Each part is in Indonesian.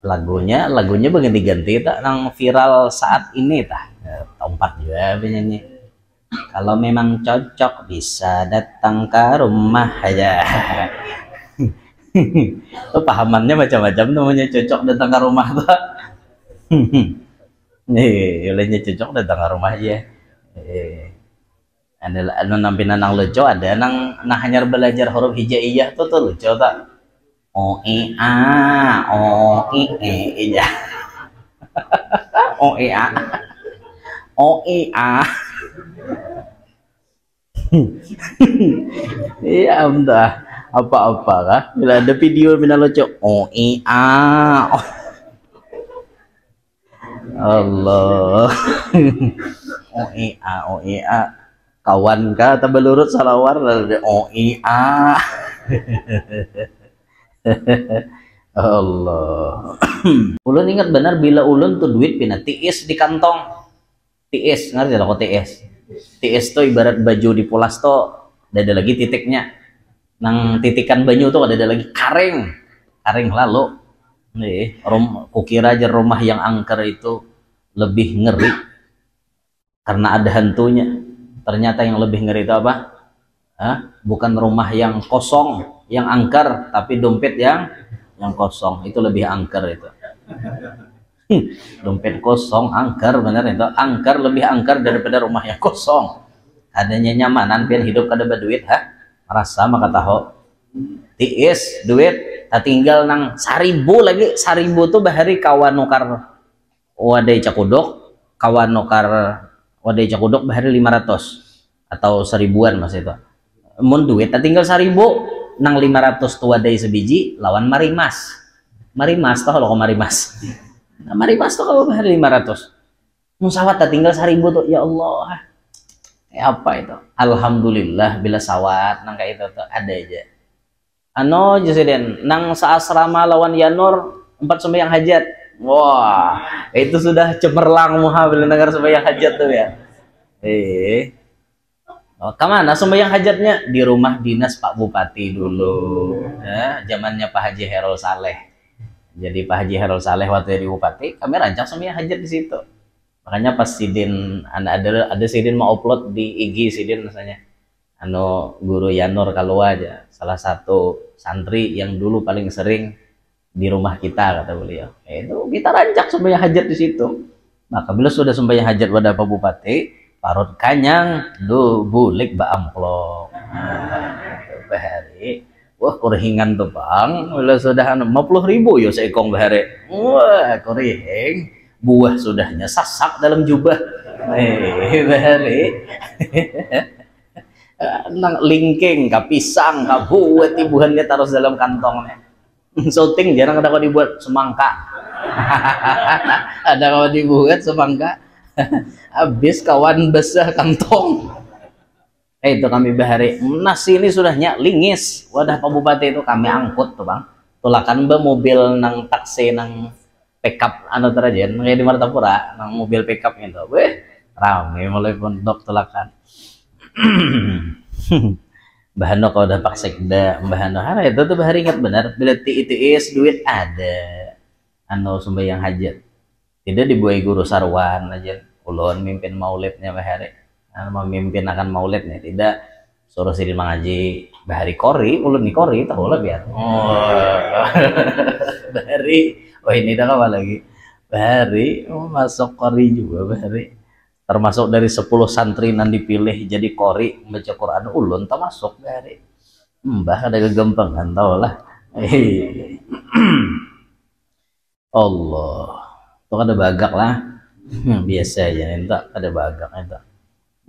lagunya berganti-ganti tak nang viral saat ini tah. Tempat juga penyanyi. Kalau memang cocok bisa datang ke rumah aja. Tuh pahamannya macam-macam namanya cocok datang ke rumah tuh. Nih, olehnya cocok datang ke rumah aja. Ada anu nampinan nang lucu, ada nang hanya belajar huruf hijaiyah tuh lucu tak. O e a o i e ya. O e a o e a. Iya entah apa-apa kah? Bila ada video bina lucu o e a. Oh, Allah. O e a o e a. Kawan kah atau belurut salawar o e a. Allah. Ulun ingat benar bila ulun tuh duit pina tiis di kantong. Tiis, ngerti lah kok tiis. Tiis tuh ibarat baju di polas tuh ada lagi titiknya. Nang titikan banyu tuh ada lagi karing. Karing lalu. Nih, kukira aja rumah yang angker itu lebih ngeri karena ada hantunya. Ternyata yang lebih ngeri itu apa? Hah? Bukan rumah yang kosong, yang angker, tapi dompet yang kosong. Itu lebih angker itu. Dompet kosong, angker, bener itu. Angker lebih angker daripada rumah yang kosong. Adanya nyamanan, biar hidup kada berduit, ha? Rasa maka tahu. Tiis, duit, tak tinggal nang 1000 lagi. 1000 tuh bahari kawan nukar wadai cakudok, kawan nukar wadai cakudok bahari 500 atau 1000-an mas itu. Mun duit tak tinggal 1000 nang 500 tuh wadai sebiji lawan marimas. Marimas tau kalau marimas. Nah, marimas tuh kalau bahari 500. Musawat tak tinggal 1000 tuh, ya Allah. Apa itu? Alhamdulillah bila sawat nang kayak itu tuh ada aja. Ano Jusiden nang saasrama lawan Yanur 4 sembahyang hajat. Wah, itu sudah cemerlang muha bila dengar sembahyang hajat tuh ya. Oh, kemana sembahyang hajatnya? Di rumah dinas Pak Bupati dulu. Ya, zamannya Pak Haji Herol Saleh. Jadi Pak Haji Herol Saleh waktu jadi bupati, kami rancang sembahyang hajat di situ. Makanya pas Sidin ada Sidin mau upload di IG Sidin misalnya. Guru Yanur kalau aja salah satu santri yang dulu paling sering di rumah kita kata beliau. Itu kita rancak sembahyang hajat di situ. Maka bila sudah sembahyang hajat pada Pak Bupati, parut kanyang, bulik ba amplop. Bahari, wah kurhingan tuh bang. Bila sudah 50.000 yo seekong bahari. Wah kurhing, buah sudahnya sasak dalam jubah. Bahari. Nang lingking, kapisang, kabuat ibuhannya taruh dalam kantongnya. Syuting jarang ada kau dibuat semangka. Ada kau dibuat semangka. Habis kawan besar kantong. Itu kami bahari. Nasi ini sudahnya lingis. Wadah Pak Bupati itu kami angkut tuh bang. Tulakan mobil nang taksi nang pickup terajen kayak di Martapura nang mobil pickup itu. Weh rame mulai pondok tulakan. Bahano kalau udah pak sekda bahano hara itu tuh bahari ingat benar bila tiis duit ada sembahyang hajat tidak dibuai guru sarwan aja ulun mimpin maulidnya bahari memimpin akan maulidnya tidak suruh Sidin mengaji bahari kori ulun nih kori tahu lah biar bahari ini dah apa lagi bahari masuk kori juga bahari termasuk dari 10 santri yang dipilih jadi kori baca Quran ulun termasuk dari mbah ada kegampangan tau lah. Allah tuh ada bagak lah biasa aja entak ada bagak entak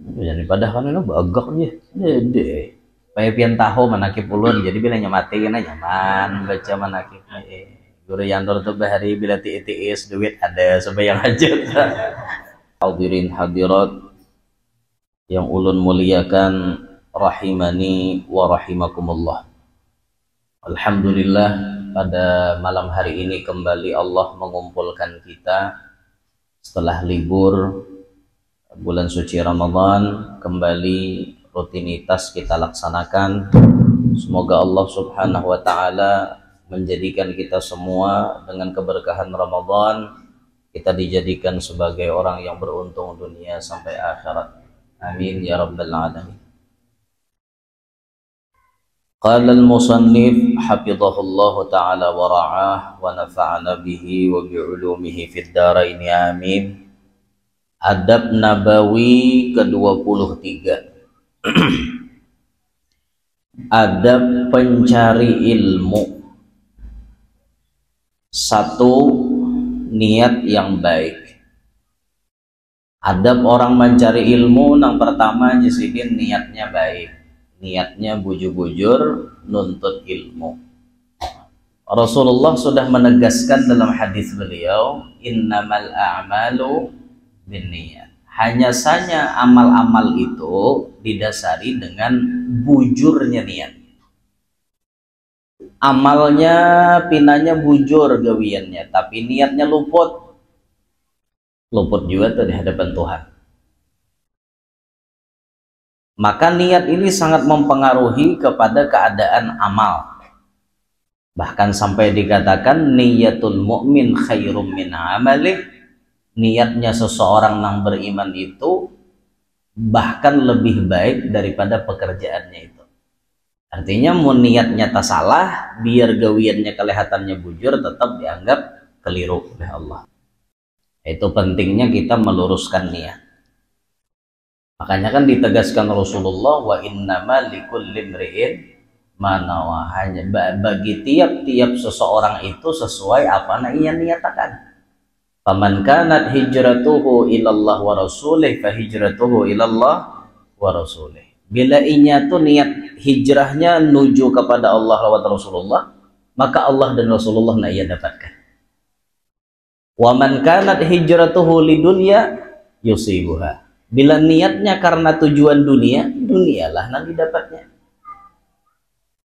jadi padahal kan itu bagak aja dede kayak pian tahu manakib ulun jadi bila nyamatin aja nyaman baca manakib guru Yandur tuh bahari bila tiis duit ada sembahyang hajat. Hadirin hadirat yang ulun muliakan rahimani wa rahimakumullah. Alhamdulillah pada malam hari ini kembali Allah mengumpulkan kita setelah libur bulan suci Ramadan, kembali rutinitas kita laksanakan. Semoga Allah Subhanahu wa taala menjadikan kita semua dengan keberkahan Ramadan kita dijadikan sebagai orang yang beruntung dunia sampai akhirat. Amin ya rabbal alamin. Qala al-musannif hafizahullahu ta'ala wa ra'ah wa nafa'ana bihi wa bi'ulumihi fid dharain amin. Adab Nabawi ke-23. Adab pencari ilmu. 1. Niat yang baik. Adab orang mencari ilmu yang pertama jisidin niatnya baik. Niatnya bujur-bujur nuntut ilmu. Rasulullah sudah menegaskan dalam hadis beliau, innamal a'malu binniyat. Hanya saja amal-amal itu didasari dengan bujurnya niat. Amalnya pinanya bujur gawiannya, tapi niatnya luput juga tuh di hadapan Tuhan. Maka niat ini sangat mempengaruhi kepada keadaan amal. Bahkan sampai dikatakan niyatul mu'min khairum min amalih. Niatnya seseorang yang beriman itu bahkan lebih baik daripada pekerjaannya itu. Artinya mau niatnya tak salah, biar gawiannya kelihatannya bujur tetap dianggap keliru oleh Allah. Itu pentingnya kita meluruskan niat. Makanya kan ditegaskan Rasulullah, wa innama likulli imri'in ma nawa. Hanya bagi tiap-tiap seseorang itu sesuai apa yang ia niatakan. Faman kanat hijratuhu ilallah wa rasulih fa hijratuhu ilallah wa rasulih. Bila inya tuh niat hijrahnya nuju kepada Allah wa Rasulullah, maka Allah dan Rasulullah nak ia dapatkan. Wa man kanat hijratuhu lidunya yusibuha. Bila niatnya karena tujuan dunia, dunialah yang didapatnya.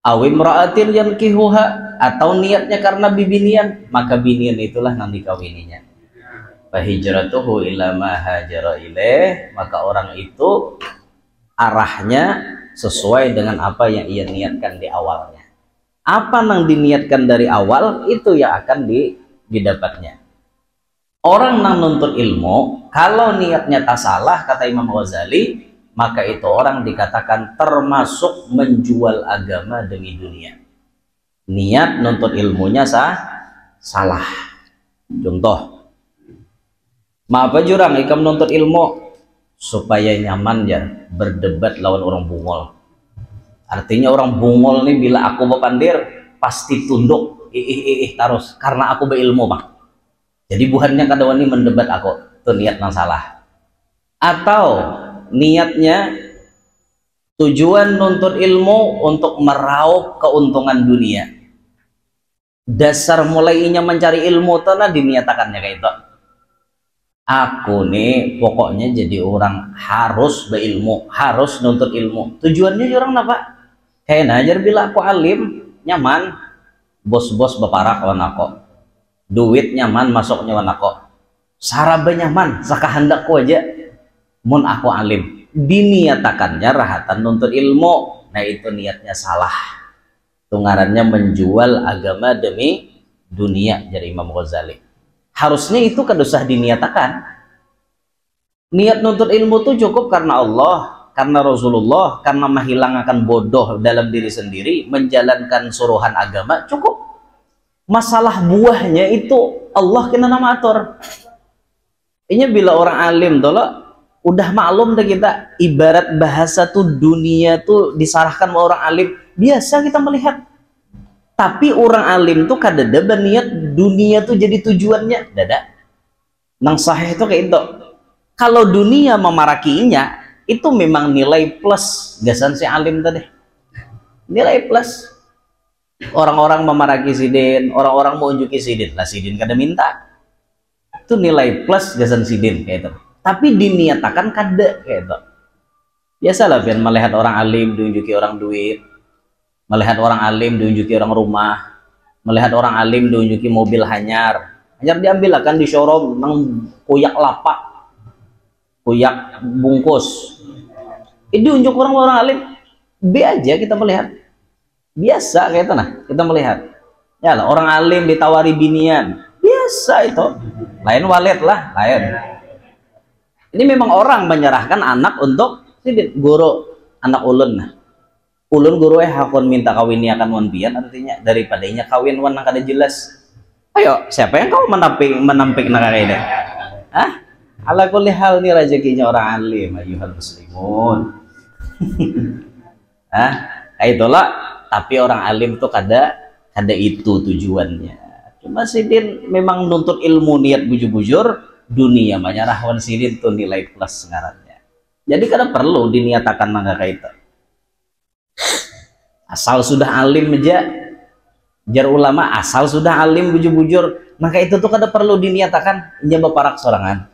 Awimra'atin yankihuha, atau niatnya karena bibinian, maka binian itulah yang dikawininya. Fahijratuhu ila ma hajara ilaih, maka orang itu arahnya sesuai dengan apa yang ia niatkan di awalnya. Apa yang diniatkan dari awal itu yang akan didapatnya. Orang yang nuntut ilmu, kalau niatnya tak salah, kata Imam Ghazali, maka itu orang dikatakan termasuk menjual agama demi dunia. Niat nuntut ilmunya salah. Contoh, maaf jurang ikam nuntut ilmu supaya nyaman ya berdebat lawan orang bungol. Artinya orang bungol nih bila aku bepandir pasti tunduk terus karena aku berilmu bang. Jadi buhannya kadawani mendebat aku, itu niat yang salah. Atau niatnya tujuan nuntut ilmu untuk meraup keuntungan dunia. Dasar mulainya mencari ilmu tanah diniatakannya kayak itu. Aku nih pokoknya jadi orang harus berilmu, harus nuntut ilmu. Tujuannya orang apa? Kayak najar bila aku alim, nyaman, bos-bos beparak lawan aku. Duit nyaman masuknya lawan aku. Saraba nyaman, sakahandakku aja. Mun aku alim, diniatakannya rahatan nuntut ilmu. Nah itu niatnya salah. Tungarannya menjual agama demi dunia, jadi Imam Ghazali. Harusnya itu kan usah diniatakan. Niat nuntut ilmu itu cukup karena Allah, karena Rasulullah, karena menghilangkan bodoh dalam diri sendiri, menjalankan suruhan agama, cukup. Masalah buahnya itu Allah kena nama atur. Ini bila orang alim tolak udah maklum deh kita, ibarat bahasa tuh dunia tuh disarahkan sama orang alim, biasa kita melihat. Tapi orang alim tuh kadada berniat dunia tuh jadi tujuannya, dada. Nang sahih itu kayak itu. Kalau dunia memarakinya, itu memang nilai plus gasan si alim tadi. Nilai plus. Orang-orang memaraki sidin, orang-orang mau unjuki sidin, lah sidin kada minta. Itu nilai plus gasan sidin kayak itu. Tapi diniatakan kada kayak itu. Biasalah biar melihat orang alim diunjuki orang duit. Melihat orang alim diunjuki orang rumah, melihat orang alim diunjuki mobil hanyar diambil akan di showroom nang kuyak lapak, kuyak bungkus. Itu unjuk orang alim, be aja kita melihat, biasa kayak itu nah kita melihat. Ya lah, orang alim ditawari binian, biasa itu. Lain walet lah, lain. Ini memang orang menyerahkan anak untuk sidin guru anak ulun. Nah, ulun guru hakun minta kawin akan wan pian, artinya daripadanya kawin wan kada jelas. Ayo, siapa yang kau menampik nak kayak ini? Hah? Ala kulli hal nih rezekinya orang alim, ayuhal muslimun. Ah, itulah. Tapi orang alim tuh kada itu tujuannya. Cuma sidin memang nuntut ilmu niat bujur-bujur, dunia menyerahwan sidin tuh nilai plus ngarannya. Jadi kada perlu diniatakan mangga kaita. Asal sudah alim aja, jar ulama asal sudah alim bujur-bujur, maka itu tuh kada perlu diniatakan nyebab parak sorangan.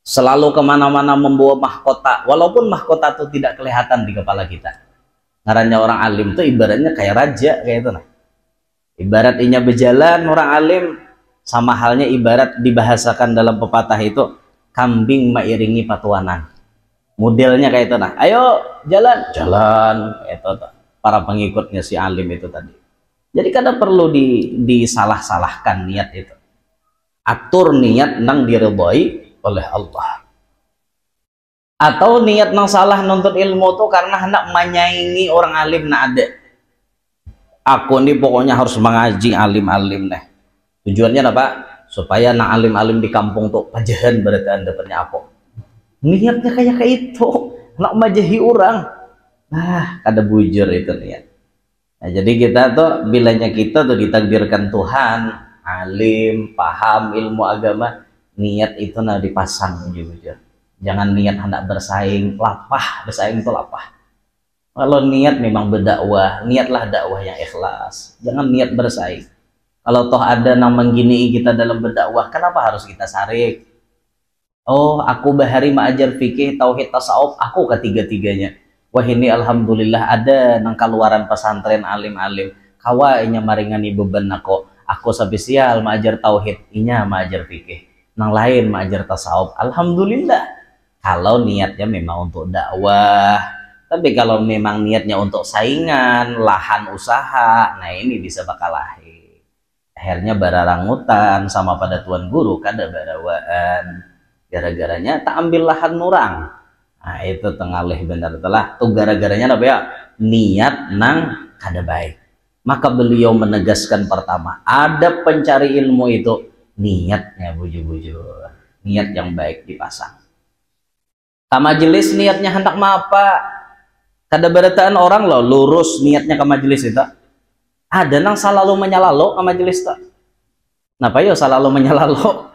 Selalu kemana-mana membawa mahkota, walaupun mahkota itu tidak kelihatan di kepala kita. Ngarannya orang alim tuh ibaratnya kayak raja kayak itu nah. Ibarat inya berjalan orang alim, sama halnya ibarat dibahasakan dalam pepatah itu kambing mairingi patuanan. Modelnya kayak itu nah. Ayo jalan itu tuh. Para pengikutnya si alim itu tadi. Jadi kada perlu disalah-salahkan niat itu. Atur niat nang diridhoi oleh Allah. Atau niat nang salah nuntut ilmu tuh karena hendak menyaingi orang alim na ada. Aku nih pokoknya harus mengaji alim-alim nih. Tujuannya apa? Supaya nang alim-alim di kampung tuh pajahan berarti anda dapatnya apa? Niatnya kayak itu, nak majahi orang. Nah, kada bujur itu niat. Nah, jadi kita tuh bilanya kita tuh ditakdirkan Tuhan, alim, paham ilmu agama, niat itu nah dipasang bujur-bujur. Jangan niat hendak bersaing, lapah, bersaing itu lapah. Kalau niat memang berdakwah, niatlah dakwah yang ikhlas. Jangan niat bersaing. Kalau toh ada yang menggini kita dalam berdakwah, kenapa harus kita sarik? Oh, aku bahari mengajar fikih, tauhid, tasawuf, aku ketiga-tiganya. Wah ini alhamdulillah ada nang keluaran pesantren alim-alim. Kawa inya maringani beban aku spesial mengajar tauhid, inya mengajar fikih. Nang lain mengajar tasawuf. Alhamdulillah. Kalau niatnya memang untuk dakwah, tapi kalau memang niatnya untuk saingan, lahan usaha, nah ini bisa bakal lahir. Akhirnya bararangutan sama pada tuan guru kada barawaan. Gara-garanya tak ambil lahan murang. Nah itu tengalih benar telah. Tuh gara-garanya apa ya? Niat nang kada baik. Maka beliau menegaskan pertama, ada pencari ilmu itu niatnya bujur-bujur, niat yang baik dipasang. Ke majelis niatnya hendak apa? Kada berataan orang loh lurus niatnya ke majelis itu. Ada nang selalu menyalalo ke majelis itu. Napa yo selalu menyalalo?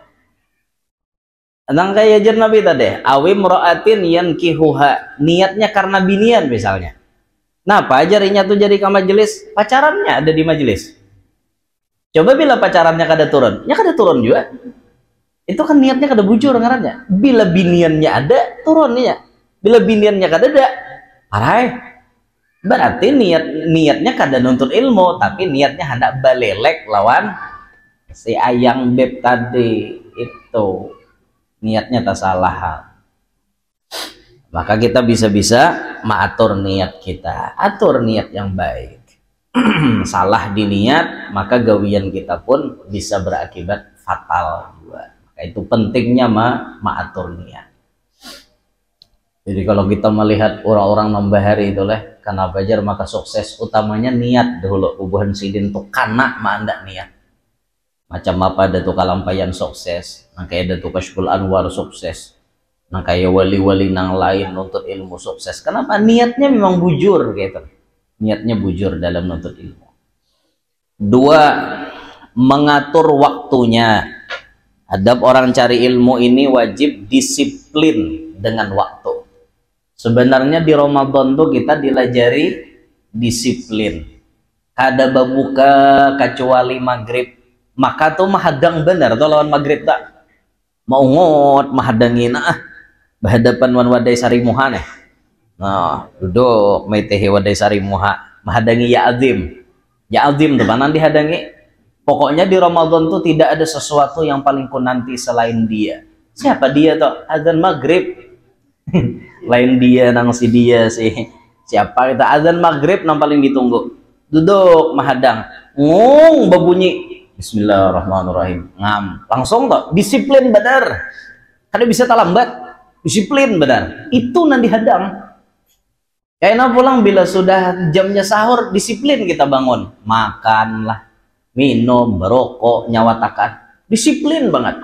Nang kayak jar Nabi tadi, awim ro'atin yankihuha, niatnya karena binian misalnya. Napa jarinya tuh jadi ke majelis? Pacarannya ada di majelis. Coba bila pacarannya kada turun, ya kada turun juga. Itu kan niatnya kada bujur ngarannya. Bila biniannya ada, turunnya. Bila biniannya kada ada, parai. Berarti niatnya kada nuntut ilmu, tapi niatnya hendak balelek lawan si ayang beb tadi itu. Niatnya tak salah. Maka kita bisa-bisa mengatur niat kita. Atur niat yang baik. Salah di niat, maka gawian kita pun bisa berakibat fatal juga. Itu pentingnya mengatur niat. Jadi kalau kita melihat orang-orang membahari itu lah karena belajar maka sukses utamanya niat dulu. Ubuhan sidin tuh karena mandak niat. Macam apa ada tuh kalampayan sukses, nang kayak ada tuh Kashful Anwar sukses, nang kayak wali-wali nang lain nuntut ilmu sukses. Kenapa? Niatnya memang bujur gitu. Niatnya bujur dalam nuntut ilmu. Dua, mengatur waktunya. Adab orang cari ilmu ini wajib disiplin dengan waktu. Sebenarnya di Ramadan tuh kita dilajari disiplin. Kada babuka kecuali maghrib. Maka tuh mahadang bener tuh lawan maghrib tak. Mau ngot mahadangin berhadapan wan wadai sarimuha nih. Nah, duduk meitehi wadai sarimuha mahadangi ya azim. Ya azim tuh mana dihadangi? Pokoknya di Ramadan tuh tidak ada sesuatu yang paling ku nanti selain dia. Siapa dia tuh? Azan maghrib. Lain dia nang si dia sih. Siapa kita azan maghrib nang paling ditunggu. duduk mahadang, berbunyi Bismillahirrahmanirrahim, ngam langsung toh, disiplin benar. Kada bisa terlambat, disiplin benar. Itu nanti hadang. Kayaknya pulang bila sudah jamnya sahur, disiplin kita bangun, makanlah, minum, berokok, nyawatakan, disiplin banget.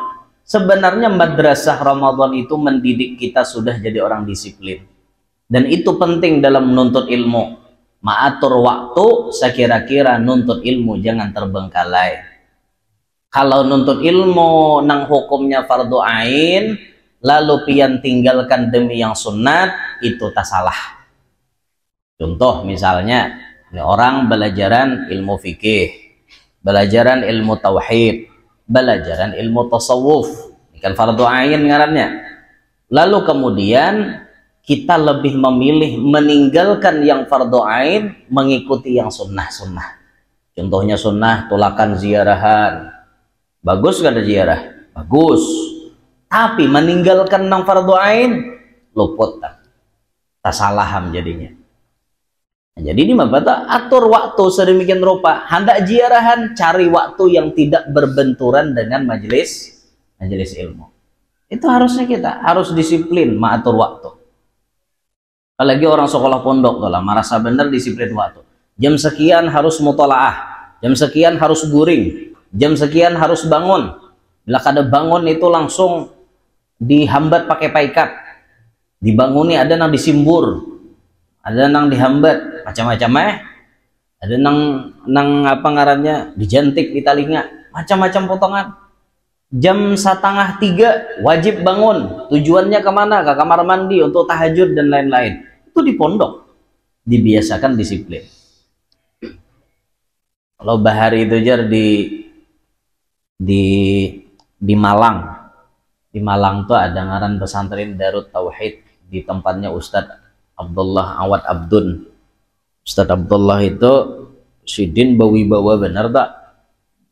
Sebenarnya madrasah Ramadan itu mendidik kita sudah jadi orang disiplin, dan itu penting dalam menuntut ilmu. Maatur waktu, sekira-kira nuntut ilmu jangan terbengkalai. Kalau nuntut ilmu nang hukumnya fardu ain, lalu pian tinggalkan demi yang sunat, itu tak salah. Contoh misalnya, ini orang belajaran ilmu fikih, belajaran ilmu tauhid, belajaran ilmu tasawuf, ini kan fardu ain ngarannya. Lalu kemudian kita lebih memilih meninggalkan yang fardu ain, mengikuti yang sunnah-sunnah. Contohnya sunnah, tulakan ziarahan. Bagus gak ada ziarah? Bagus. Tapi meninggalkan yang fardu ain, luput tak salaham jadinya. Nah, jadi ini mabata atur waktu sedemikian rupa, hendak ziarahan, cari waktu yang tidak berbenturan dengan majelis ilmu. Itu harusnya kita harus disiplin mengatur waktu. Apalagi orang sekolah pondok lah, merasa benar disiplin waktu. Jam sekian harus mutolaah, jam sekian harus guring, jam sekian harus bangun. Bila kada bangun itu langsung dihambat pakai paikat, dibanguni ada nang disimbur, ada nang dihambat macam-macam ada nang apa ngarannya dijantik di telinga, macam-macam potongan. Jam 2:30 wajib bangun, tujuannya kemana? Ke kamar mandi untuk tahajud dan lain-lain. Itu di pondok dibiasakan disiplin. Kalau bahari itu jar di Malang tuh ada ngaran pesantren Darut Tauhid, di tempatnya Ustadz Abdullah Awad Abdun. Ustadz Abdullah itu sidin bawi-bawa bener tak,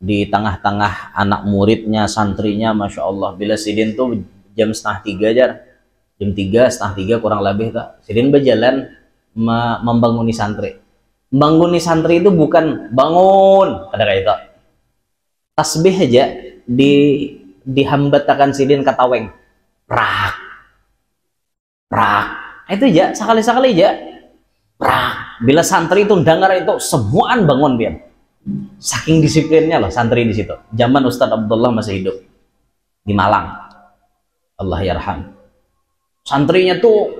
di tengah-tengah anak muridnya, santrinya, masya Allah. Bila sidin tuh jam 2:30 aja, jam 2:30 kurang lebih tak, sidin berjalan membanguni santri. Membanguni santri itu bukan bangun pada kayak itu, tasbih aja dihambatakan sidin kataweng, prak prak, itu aja sekali-sekali aja prak. Bila santri itu dengar itu semuaan bangun biar. Saking disiplinnya loh santri di situ. Zaman Ustadz Abdullah masih hidup di Malang, Allah yarham. Santrinya tuh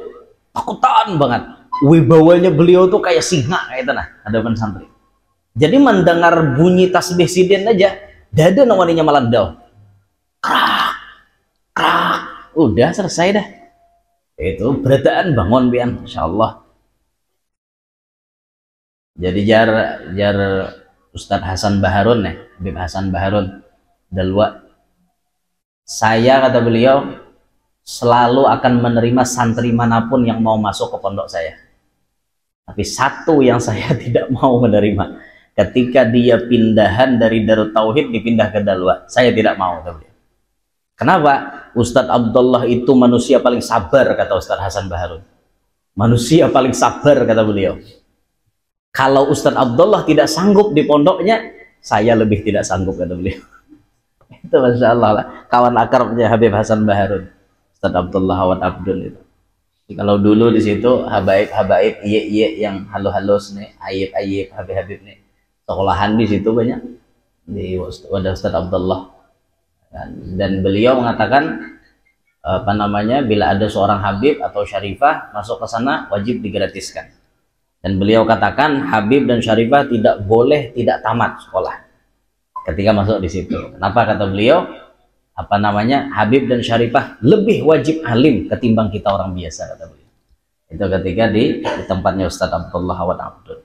takutan banget. Wibawanya beliau tuh kayak singa kayak itu nah, hadapan santri. Jadi mendengar bunyi tasbih sidin aja, dada nawaninya melandau. Krak, krak, udah selesai dah. Itu beradaan bangun bian, insya Allah. Jadi jar Ustadz Hasan Baharun ya, Habib Hasan Baharun Dalwa, saya kata beliau selalu akan menerima santri manapun yang mau masuk ke pondok saya, tapi satu yang saya tidak mau menerima, ketika dia pindahan dari Darut Tauhid dipindah ke Dalwa, saya tidak mau, kata beliau. Kenapa? Ustadz Abdullah itu manusia paling sabar, kata Ustadz Hasan Baharun. Manusia paling sabar, kata beliau. Kalau Ustadz Abdullah tidak sanggup di pondoknya, saya lebih tidak sanggup, kata beliau. Itu masya Allah lah, kawan akrabnya Habib Hasan Baharun, Ustadz Abdullah Awad Abdul itu. Jadi, kalau dulu di situ habaib iye yang halus nih, ayib habib nih, sekolahan di situ banyak di wadah Ustadz Abdullah. Dan beliau mengatakan apa namanya, bila ada seorang habib atau syarifah masuk ke sana wajib digratiskan. Dan beliau katakan habib dan syarifah tidak boleh tidak tamat sekolah ketika masuk di situ. Kenapa? Kata beliau, apa namanya, habib dan syarifah lebih wajib alim ketimbang kita orang biasa, kata beliau. Itu ketika di tempatnya Ustadz Abdullah Awad Abdul.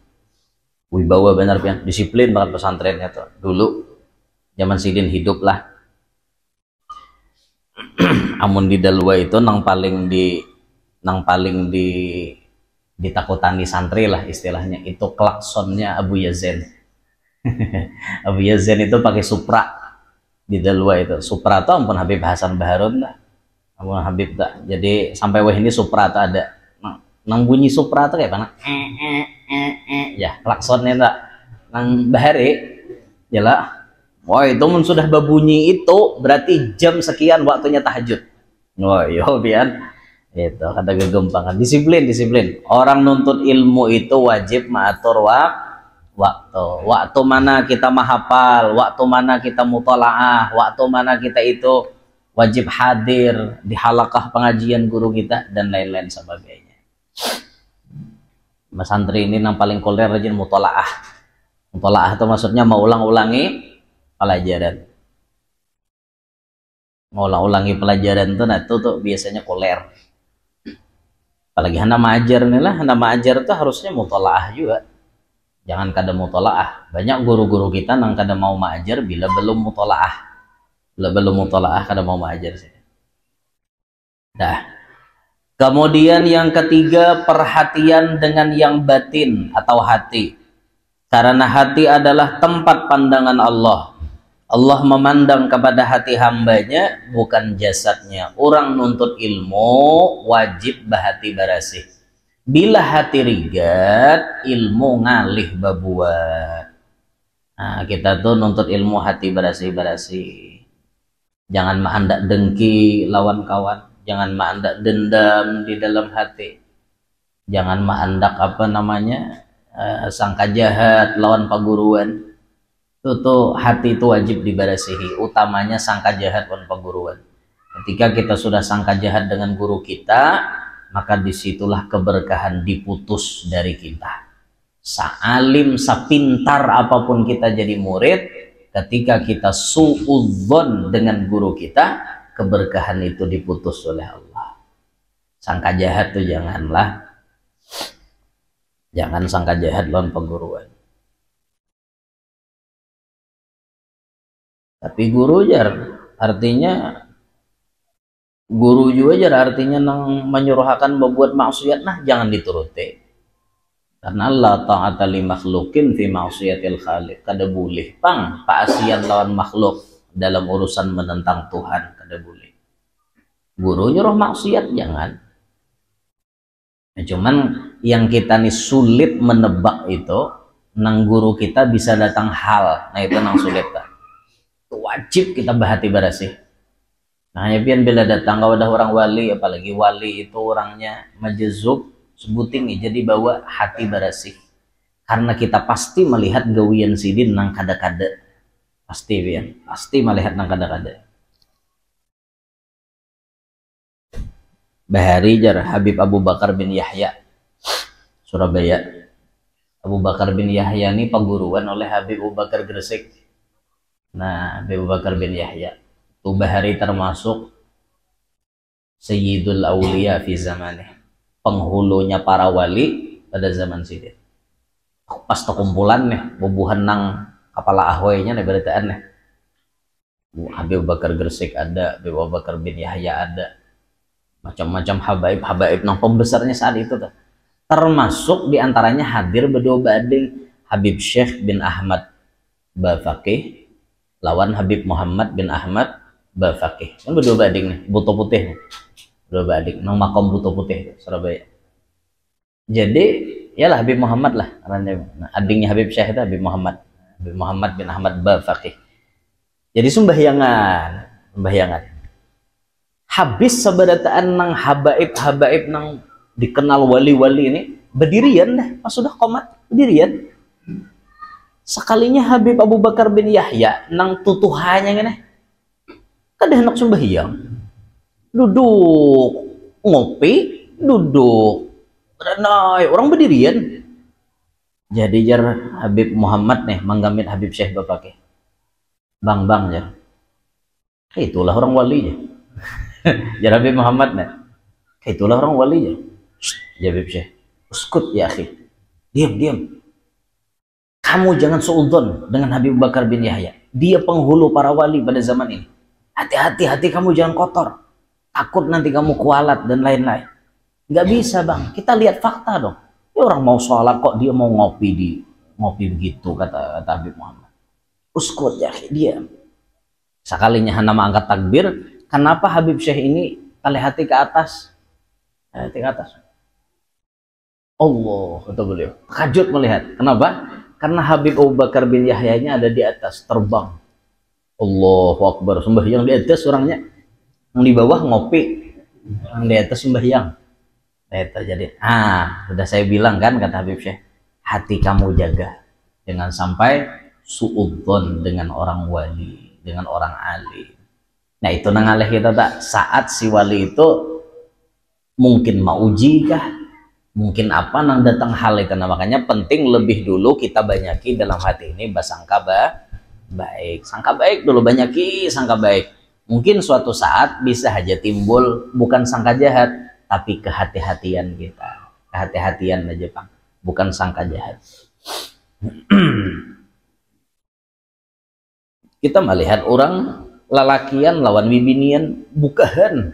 Wibawa benar ya, disiplin banget pesantrennya tuh. Dulu zaman sidin hidup lah. Amun di Dalwa itu nang paling ditakutani santri lah istilahnya, itu klaksonnya Abu Yazen. Abu Yazen itu pakai Supra di Dalwa itu. Supra itu ampun Habib Hasan Baharun lah, ampun Habib tak. Jadi sampai wah ini Supra itu ada nang bunyi Supra itu kayak mana, ya klaksonnya tak. nang bahari jela. Wah itu mun sudah berbunyi itu berarti jam sekian waktunya tahajud. Wah yo pian itu kata kegempangan. Disiplin. Orang nuntut ilmu itu wajib mengatur waktu mana kita menghafal, waktu mana kita mutalaah, waktu mana kita itu wajib hadir di halaqah pengajian guru kita dan lain-lain sebagainya. Mas santri ini yang paling koler rajin mutalaah itu maksudnya mau ulang-ulangi pelajaran, pelajaran itu tuh biasanya koler. Apalagi hendak mengajar nih lah, hendak mengajar tuh harusnya mutalaah juga. Jangan kada mutalaah. Banyak guru-guru kita nang kada mau mengajar bila belum mutalaah kada mau mengajar sih. Dah. Kemudian yang ketiga, perhatian dengan yang batin atau hati. Karena hati adalah tempat pandangan Allah. Allah memandang kepada hati hambanya, bukan jasadnya. Orang nuntut ilmu wajib bahati barasih. Bila hati rigat, ilmu ngalih babuat. Nah, kita tuh nuntut ilmu hati barasih. Jangan maandak dengki lawan kawan. Jangan maandak dendam di dalam hati. Jangan maandak sangka jahat lawan paguruan. Itu hati itu wajib dibarasihi. Utamanya sangka jahat lawan paguruan. Ketika kita sudah sangka jahat dengan guru kita, maka disitulah keberkahan diputus dari kita. Saalim, sapintar apapun kita jadi murid, ketika kita suudzon dengan guru kita, keberkahan itu diputus oleh Allah. Sangka jahat tuh janganlah. Jangan sangka jahat lawan perguruan. Tapi guru jar artinya guru juga jar artinya nang menyuruhakan membuat maksiat, nah jangan dituruti. Karena Allah ta'ata li makhlukin fi maksiatil khaliq. Kada boleh pang paasian lawan makhluk dalam urusan menentang Tuhan, kada boleh. Guru nyuruh maksiat jangan. Nah, cuman yang kita nih sulit menebak itu nang guru kita bisa datang hal, nah itu nang sulit kan. Wajib kita bahati barasih. Nah hanya pian bila datang kalau ada orang wali, apalagi wali itu orangnya majezub sebuting nih, jadi bawa hati barasih. Karena kita pasti melihat gawian sidin nang kada-kada. Pasti pian, pasti melihat nang kada-kada. Bahari jar Habib Abu Bakar bin Yahya Surabaya. Abu Bakar bin Yahya ini paguruan oleh Habib Abu Bakar Gresik. Nah Habib Abu Bakar bin Yahya itu bahari termasuk Sayyidul Aulia fi zamani, penghulunya para wali pada zaman sidin. Pas terkumpulan nih bubuhan nang kepala ahwainya nih beritaan nih. Habib Abu Bakar Gresik ada, Habib Abu Bakar bin Yahya ada, macam-macam habaib nang pembesarnya saat itu tuh. Termasuk diantaranya hadir berdua bading Habib Syekh bin Ahmad Bafaqih lawan Habib Muhammad bin Ahmad Bafaqih. Kan berdua bading nih, buto putih nih. Berdua bading nang makom buto putih Surabaya. Jadi yalah Habib Muhammad lah, adingnya Habib Syekh itu Habib Muhammad bin Ahmad Bafaqih. Jadi sembahyangan. Habis seberataan nang habaib nang dikenal wali-wali ini berdirian dah, pas sudah komat berdirian. Sekalinya Habib Abu Bakar bin Yahya nang tutuhannya gini, kada hendak sembahyang, duduk ngopi, duduk berenai, orang berdirian. Jadi jar Habib Muhammad nih menggamit Habib Syekh Bapake, bang jar, itulah orang wali ya. Ya Habib Muhammad nih, itulah orang wali ya. Ya Habib Syekh, uskut ya akhi, diam. Kamu jangan suudzon dengan Habib Bakar bin Yahya. Dia penghulu para wali pada zaman ini. Hati-hati kamu jangan kotor. Takut nanti kamu kualat dan lain-lain. Nggak bisa bang, kita lihat fakta dong. Ya orang mau sholat kok dia mau ngopi begitu kata Habib Muhammad. Uskut ya akhi, diam. Sekalinya nama angkat takbir, kenapa Habib Syekh ini hati ke atas? Hati ke atas. Allah, kata beliau. Takjub melihat. Kenapa? Karena Habib Abu Bakar bin Yahyanya ada di atas, terbang. Allahu Akbar, sembahyang di atas orangnya. Yang di bawah ngopi, yang di atas sembahyang. Itu jadi, sudah saya bilang kan, kata Habib Syekh, hati kamu jaga, jangan sampai suudzon dengan orang wali, dengan orang alim. Nah itu nangaleh kita tak, saat si wali itu mungkin mau uji kah, mungkin apa nang datang hal itu. Nah makanya penting lebih dulu kita banyaki dalam hati ini bersangka baik, sangka baik dulu, banyaki sangka baik. Mungkin suatu saat bisa aja timbul bukan sangka jahat, tapi kehati-hatian kita, kehati-hatian aja Bang, bukan sangka jahat. Kita melihat orang lalakian lawan bibinian bukahan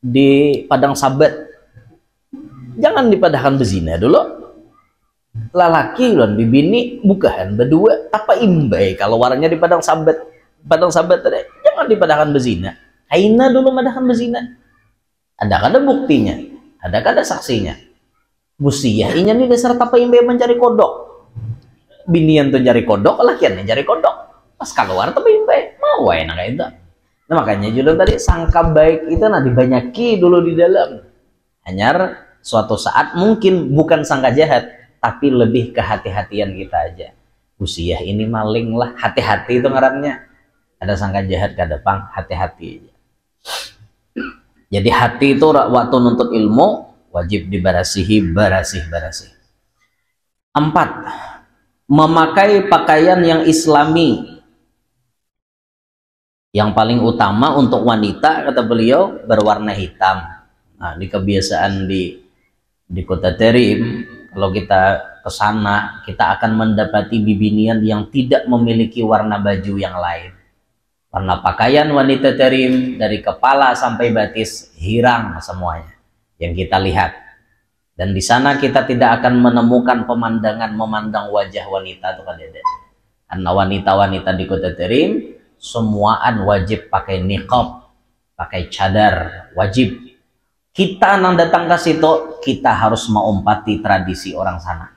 di padang sabat, jangan dipadahkan bezina dulu. Lalaki lawan bibini bukahan berdua apa imbai kalau warnanya di padang sabat tadi, jangan dipadahkan bezina. Haina dulu madahkan bezina. Ada buktinya, ada saksinya. Busiyah inya nih dasar tapa imbai mencari kodok. Binian tuh cari kodok, lakian cari kodok. Pas keluar tapi imbai mau enak itu. Nah makanya judul tadi sangka baik itu dibanyaki dulu di dalam. Hanya suatu saat mungkin bukan sangka jahat, tapi lebih kehati-hatian kita aja. Busiyah ini maling lah, hati-hati itu ngarannya. Ada sangka jahat ke depan, hati-hati aja. Jadi hati itu waktu nuntut ilmu wajib dibarasihi, barasih. 4. Memakai pakaian yang islami. Yang paling utama untuk wanita, kata beliau, berwarna hitam. Nah, di kebiasaan di Kota Terim, kalau kita ke sana, kita akan mendapati bibinian yang tidak memiliki warna baju yang lain. Warna pakaian wanita Terim dari kepala sampai batis hirang semuanya yang kita lihat. Dan di sana kita tidak akan menemukan pemandangan memandang wajah wanita itu kan ada. Karena wanita-wanita di Kota Terim semuaan wajib pakai niqab, pakai cadar, wajib. Kita nang datang ke situ, kita harus mengumpati tradisi orang sana.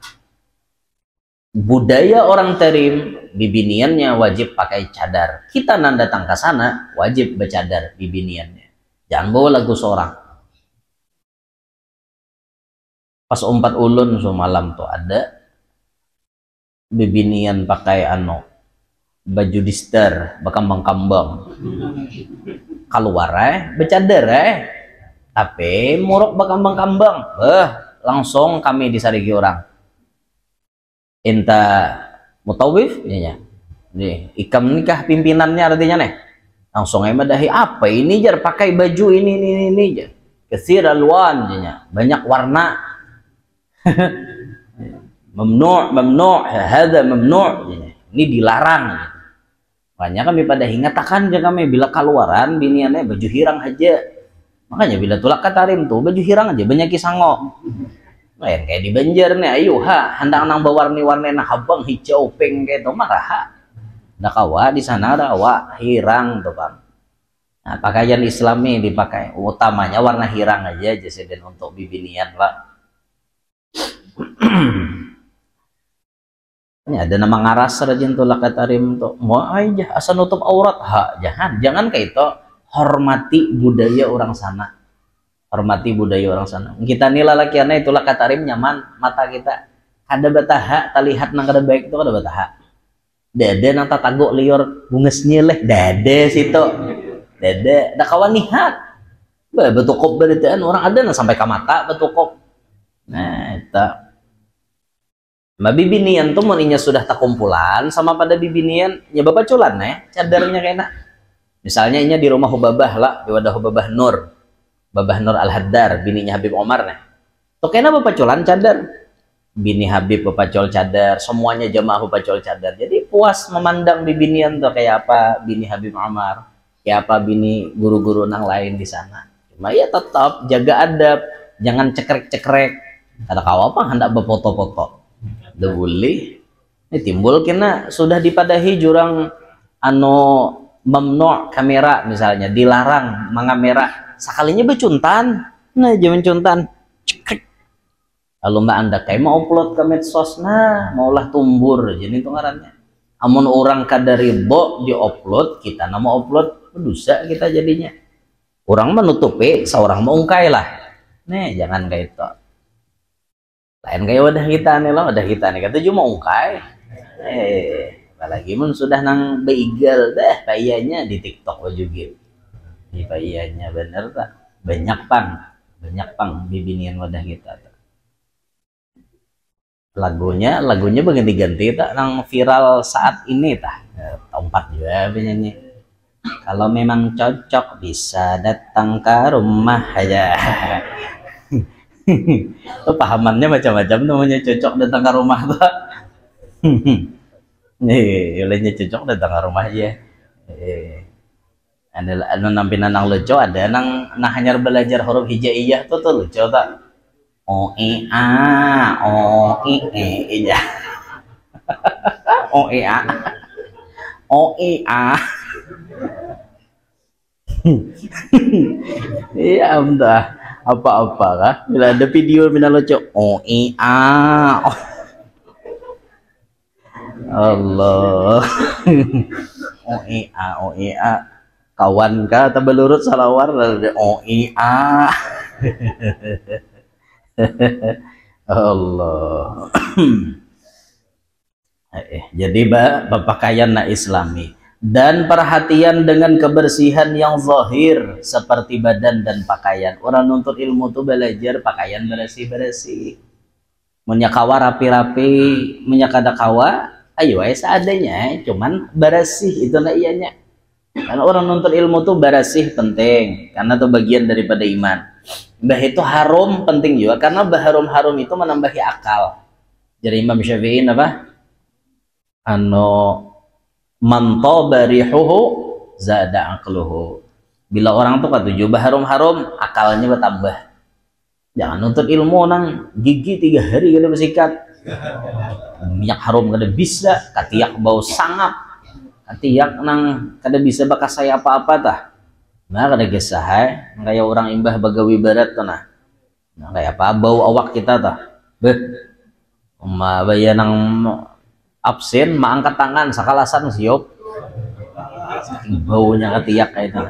Budaya orang Terim, bibiniannya wajib pakai cadar. Kita nang datang ke sana wajib bercadar bibiniannya. Jangan bawa lagu seorang. Pas 4 ulun semalam tuh ada bibinian pakai baju distar, bakambang-kambang. Keluar bercadar tapi muruk bakambang-kambang. Langsung kami disarigi orang. Inta mutawif ya. Nih, ikam nikah pimpinannya artinya nih. Langsung madahi apa ini jar pakai baju ini jar. Kesir alwan jadinya. Banyak warna. Mamnu' hadza mamnu'. Ini dilarang. Makanya kami pada ingatakan aja kami bila keluaran biniannya baju hirang aja. Makanya bila tulak katarim tuh baju hirang aja banyak kisangok. Lain kayak di Banjar nih, ayo hendak nang bawarni-warni nah habang hijau pink kayak itu marah. Ada kawa di sana ada kawa hirang tuh Bang. Nah, pakaian Islami dipakai utamanya warna hirang aja jadi untuk bibinian lah. Ini ada nama ngaras rajin tulak katarim tuh mau aja asal nutup aurat jangan kayak itu. Hormati budaya orang sana. Hormati budaya orang sana. Kita nilai lakiannya itulah katarim nyaman mata kita. Ada bataha, terlihat nang kada baik itu ada bataha. Dede nang tatagok lior bunges nyeleh, dede situ. Dede, ada kawan nihat. Betukop beritaan orang ada nang sampai ke mata betukop. Nah, itu. Mbak bibinian tuh moninya sudah tak kumpulan sama pada bibinian, ya bapak culan cadarnya kena. Misalnya ini di rumah Hubabah lah, di wadah Hubabah Nur. Babah Nur Al-Haddar, bininya Habib Omar nih. Tuh kena bapak colan cadar. Bini Habib bapak col cadar, semuanya jamaah bapak col cadar. Jadi puas memandang bibinian tuh kayak apa bini Habib Omar, kayak apa bini guru-guru nang lain di sana. Cuma ya tetap jaga adab, jangan cekrek-cekrek. Kata kau apa hendak berfoto-foto. Udah boleh. Ini timbul kena sudah dipadahi jurang mamnu' kamera misalnya, dilarang mengamera. Sekalinya becuntan, nah jangan cuntan, cekrek, Kalau mbak anda kayak mau upload ke medsos, nah maulah tumbur jadi itu ngarannya. Amun orang kadari bo di upload, kita nama upload berdosa kita jadinya. Orang menutupi, seorang mau ungkai lah. Nih jangan kayak itu. Lain kayak wadah kita nih loh, wadah kita nih kata cuma ungkai. Apalagi mun sudah nang beigal dah payanya di TikTok juga. Di payanya bener tak? Banyak pang bibinian wadah kita. Lagunya berganti-ganti tak nang viral saat ini tah. Tempat juga penyanyi. Kalau memang cocok bisa datang ke rumah aja. Tuh pahamannya macam-macam namanya cocok datang ke rumah tuh. Olehnya cocok datang ke rumah aja. Ada nampilan nang lucu, ada nang hanya belajar huruf hijaiyah tuh lucu tak. O e a o i e ya. O e a o e a. Iya entah apa-apa kah bila ada video mina lucu o e a. Allah. O e a kawan kah atau belurut salawar o e a. Allah. Jadi berpakaian na islami dan perhatian dengan kebersihan yang zahir seperti badan dan pakaian. Orang nuntut ilmu tuh belajar pakaian bersih-bersih, menyakawa rapi-rapi, menyakada kawa ayo seadanya, cuman bersih itu lah ianya. Karena orang nuntut ilmu tuh bersih penting, karena itu bagian daripada iman. Bah itu harum penting juga, karena harum-harum itu menambahi akal. Jadi Imam Syafi'i apa? Man taba rihuhu zada aqluhu. Bila orang tuh katuju harum-harum, akalnya bertambah. Jangan nuntut ilmu nang gigi 3 hari kada bersikat. Minyak harum kada bisa, katiak bau sangap. Katiak nang kada bisa bakas saya apa-apa tah. Nah kada kisah kayak orang imbah bagawi barat tuh nah. Kayak apa bau awak kita tah. Beh. Baya nang absen angkat tangan sakalasan siop. Baunya ketiak kayak itu.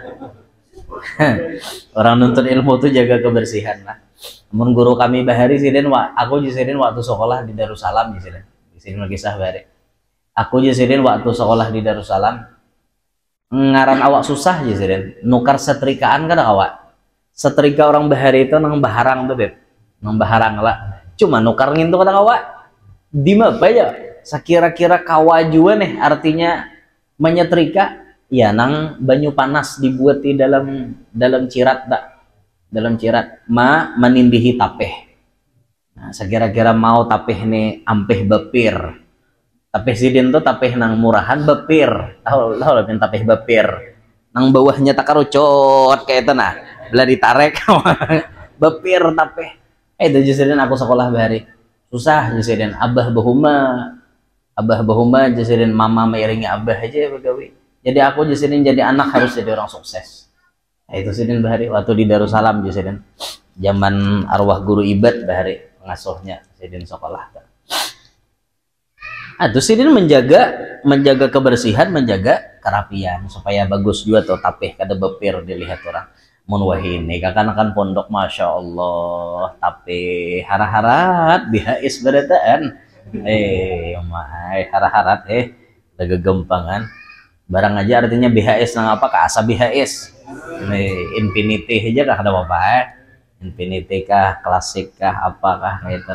Orang nuntut ilmu tuh jaga kebersihan lah. Namun guru kami bahari sidin aku jisidin waktu sekolah di Darussalam jisidin. Jisidin lagi kisah bahari. Aku jisidin waktu sekolah di Darussalam. Ngaran awak susah jisidin. Nukar setrikaan kan awak. Setrika orang bahari itu nang baharang tuh beb. Nang baharang lah. Cuma nukar ngintu kata awak. Di apa ya? Sekira-kira kawajua nih artinya menyetrika ya nang banyu panas dibuat di dalam cirat tak dalam cirat menindihi tapeh. Nah sekira-kira mau tapeh nih ampeh bepir tapeh sidin tuh tapeh nang murahan bepir tahu lebih tapeh bepir nang bawahnya tak karucot kayak itu nah bila ditarik bepir tapeh itu justru aku sekolah bahari susah justru abah bahuma jasirin mama mengiringi abah aja begawi. Jadi aku jasirin jadi anak harus jadi orang sukses. Nah, itu sidin bahari waktu di Darussalam jasirin. Zaman arwah guru ibad bahari pengasuhnya sidin sekolah. Itu sidin menjaga kebersihan, menjaga kerapian supaya bagus juga tuh tapeh kada bepir dilihat orang. Mun wahini kakanakan pondok masya Allah tapeh hara-harat bihais berataan. Harat daga gempangan barang aja artinya BHS nang apa kah asa BHS infinity aja kah ada apa infinity kah klasik kah apakah kayak itu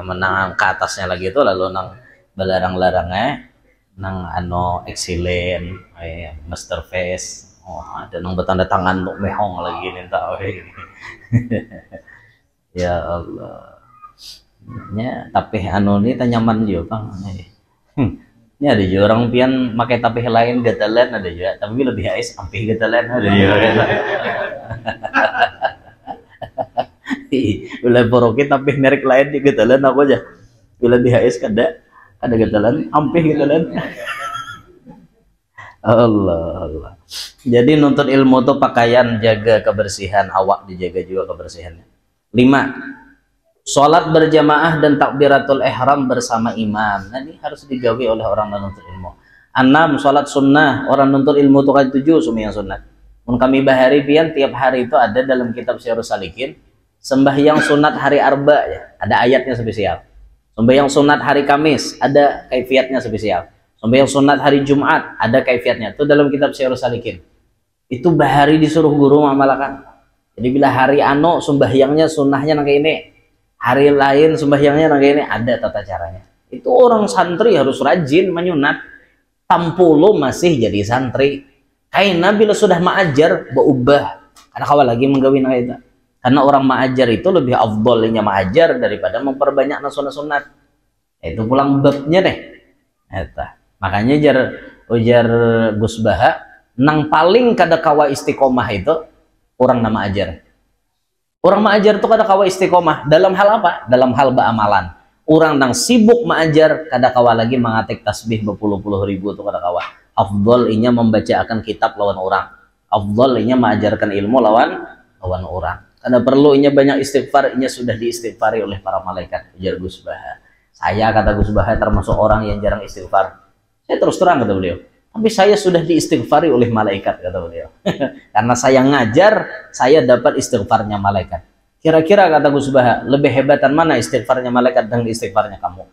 menang ke atasnya lagi itu lalu nang belarang-larangnya nang excellent masterpiece ada nang bertanda tangan untuk mehong lagi nih tau ya Allah nya tapeh ini tanyaman juga bang ini ada juga orang pian pakai tapeh lain gatalan ada juga tapi lebih ais ampih gatalan ada juga bila borokin tapeh merek lain di gatalan aku aja bila lebih ais ada gatalan ampih gatalan Allah jadi nuntut ilmu tuh pakaian jaga kebersihan awak dijaga juga kebersihannya 5. Sholat berjamaah dan takbiratul ihram bersama imam. Nah, ini harus digawe oleh orang nuntut ilmu. 6. Sholat sunnah. Orang nuntut ilmu itu kan 7 semua yang sunnah. Mun kami bahari pian tiap hari itu ada dalam kitab Syiarus Salikin sembahyang sunat hari arba ya, ada ayatnya spesial. Sembahyang sunat hari Kamis ada kaifiatnya spesial. Sembahyang sunat hari Jumat ada kaifiatnya. Itu dalam kitab Syiarus Salikin. Itu bahari disuruh guru mengamalkan. Jadi bila hari ano sembahyangnya sunnahnya nang kayak ini, hari lain sembahyangnya nang kayak ini, ada tata caranya. Itu orang santri harus rajin menyunat. Tampulo masih jadi santri. Karena bila sudah ma'ajar berubah. Karena kawal lagi menggawi nang itu. Karena orang ma'ajar itu lebih afdolnya ma'ajar daripada memperbanyak sunat-sunat. Itu pulang babnya deh. Eta. Makanya ujar Gus Baha, nang paling kada kawa istiqomah itu orang nama ajar. Orang ma'ajar itu kada kawa istiqomah dalam hal apa? Dalam hal beramalan. Orang nang sibuk ma'ajar kada kawa lagi mengatik tasbih berpuluh-puluh ribu itu kada kawa. Afdol inya membacakan kitab lawan orang. Afdol inya mengajarkan ilmu lawan orang. Karena perlu inya banyak istighfar, inya sudah diistighfari oleh para malaikat. Ujar Gus Baha. Saya kata Gus Baha termasuk orang yang jarang istighfar. Saya terus terang kata beliau. Tapi saya sudah diistighfari oleh malaikat kata beliau. Karena saya ngajar, saya dapat istighfarnya malaikat. Kira-kira kata Gus Baha, lebih hebatan mana istighfarnya malaikat dan istighfarnya kamu?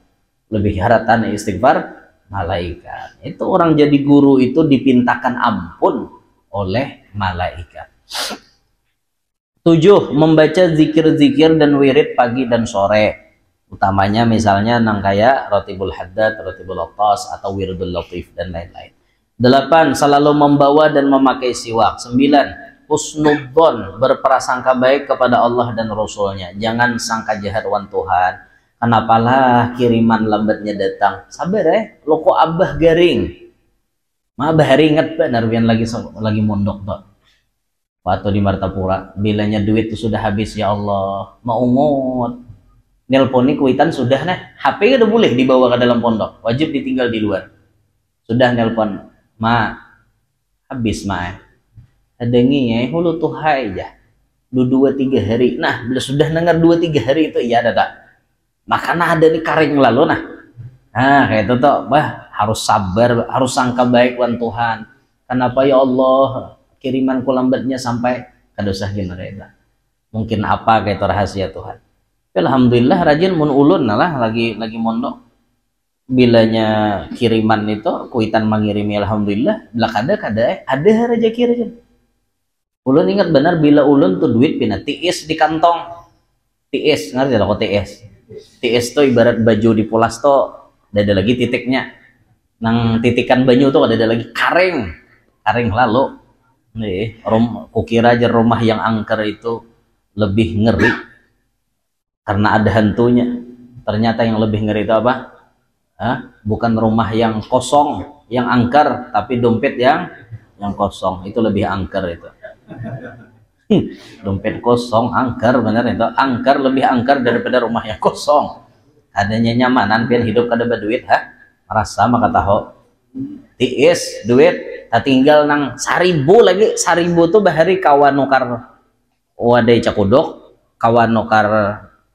Lebih haratan istighfar malaikat. Itu orang jadi guru itu dipintakan ampun oleh malaikat. 7. Membaca zikir-zikir dan wirid pagi dan sore. Utamanya misalnya nang kaya Ratibul Haddad, Ratibul Attas atau Wirdul Latif dan lain-lain. 8. Selalu membawa dan memakai siwak. 9. Husnudzon, berprasangka baik kepada Allah dan Rasulnya. Jangan sangka jahat wan Tuhan. Kenapalah kiriman lambatnya datang. Sabar lo kok abah garing. Ma abah ingat benar lagi mondok tuh. Waktu di Martapura, bilanya duit itu sudah habis ya Allah, mau ngut, nelponi kuitan sudah nah, HP udah boleh dibawa ke dalam pondok, wajib ditinggal di luar. Sudah nelpon, ma, habis ma, adengi ya, hulu tuh hai ya, 2-3 hari. Nah, bila sudah dengar 2-3 hari itu ya ada tak? Makanya ada nih karing lalu nah, kayak itu tuh, bah harus sabar, harus sangka baik wan Tuhan. Kenapa ya Allah? Kiriman lambatnya sampai kadosah genereta. Mungkin apa kayak itu rahasia Tuhan. Alhamdulillah rajin mun ulun lah lagi mondok. Bilanya kiriman itu kuitan mengirimi alhamdulillah. Bila ada raja kirim. Ulun ingat benar bila ulun tuh duit pina tiis di kantong. Tiis ngerti lah kok tiis. Tiis tuh ibarat baju di polas tuh ada lagi titiknya. Nang titikan banyu tuh ada lagi karing lalu. Nih, kukira aja rumah yang angker itu lebih ngeri karena ada hantunya. Ternyata yang lebih ngeri itu apa? Bukan rumah yang kosong, yang angker, tapi dompet yang kosong. Itu lebih angker itu. Dompet kosong, angker, bener itu. Angker lebih angker daripada rumah yang kosong. Adanya nyamanan, pian hidup kada berduit, merasa maka tahu. Tiis, duit. Tinggal nang 1000 lagi. 1000 tuh bahari kawan nukar wadai cakudok, kawan nukar